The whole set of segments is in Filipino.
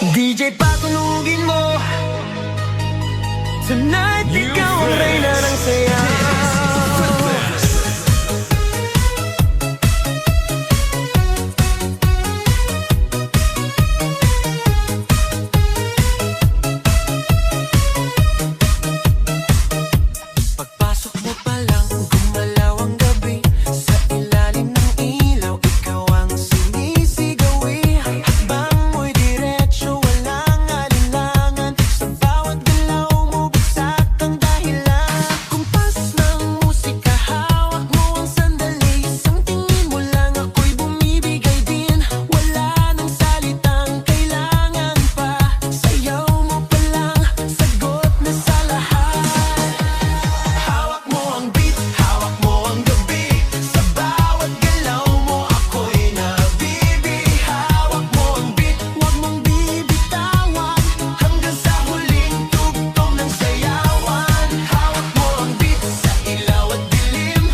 DJ patunugin mo. Tonight, ikaw ang reyna ng saya. Pagpasok mo pa lang, gumalaw ang gabi. Sa ilalim ng ilaw, ikaw ang sinisigawi. Hakbang mo'y diretso, walang alinlangan. Sa bawat galaw mo, bagsak ang dahilan. Kumpas ng musika, hawak mo ang sandali. Isang tingin mo lang, ako'y bumibigay din. Wala nang salitang kailangan pa. Sayaw mo pa lang, sagot na sa lahat. Hawak mo ang beat, hawak mo ang gabi. Sa bawat galaw mo, ako'y nabibi. Hawak mo ang beat, huwag mong bibitawan. Hanggang sa huling tugtog ng sayawan. Hawak mo ang beat, sa ilaw at dilim.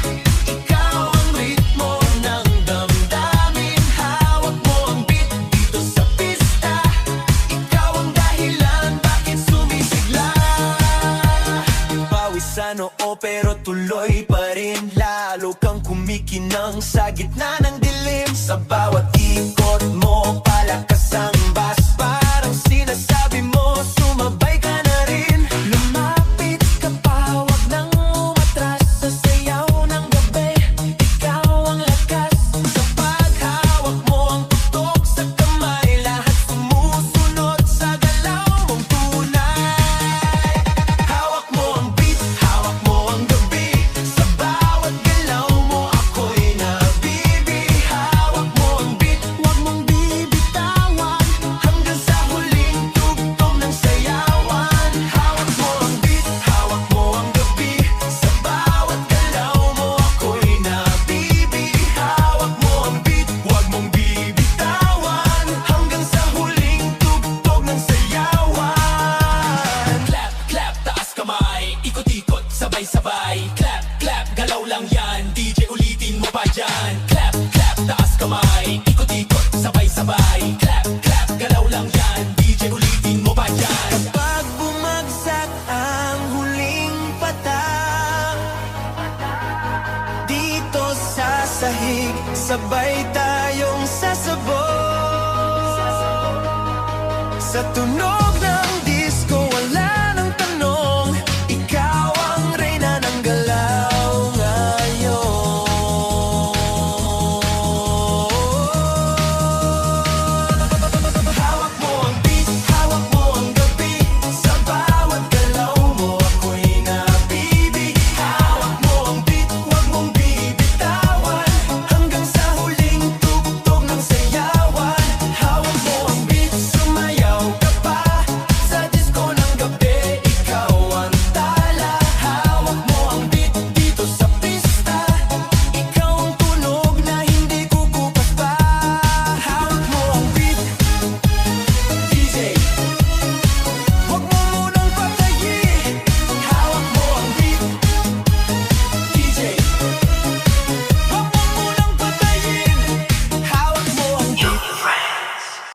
Ikaw ang ritmo ng damdamin. Hawak mo ang beat, dito sa pista. Ikaw ang dahilan, bakit sumisigla. Pawisan oo pero tuloy pa rin. Lalo kang kumikinang sa gitna ng dilim. Sa bawat ikot mo, palakas ang bass. Parang sinasabi mo, sumabay ka na rin. Lumapit ka pa, huwag nang umatras. Sa sayaw ng gabi, ikaw ang lakas. Sa paghawak mo ang tutok sa kamay, lahat sumusunod sa galaw mong tunay. Hawak mo ang beat, hawak mo ang gabi. Sa bawat galaw mo, ako'y nabibi. Hawak mo ang beat, huwag mong bibitawan. Hanggang sa huling tugtog ng sayawan. Hawak mo ang beat, hawak mo ang gabi. Sa bawat galaw mo, ako'y nabibi. Hawak mo ang beat, huwag mong bibitawan. Hanggang sa huling tugtog ng sayawan. Clap, clap, taas kamay. Ikot-ikot, sabay-sabay. Clap, clap, galaw lang yan. DJ ulitin mo pa dyan. Clap, clap, taas kamay. Ikot-ikot, sabay-sabay. Clap, clap, galaw lang yan. DJ ulitin mo pa dyan. Pag bumagsak ang huling patak, dito sa sahig, sabay tayong sasabog sa tunog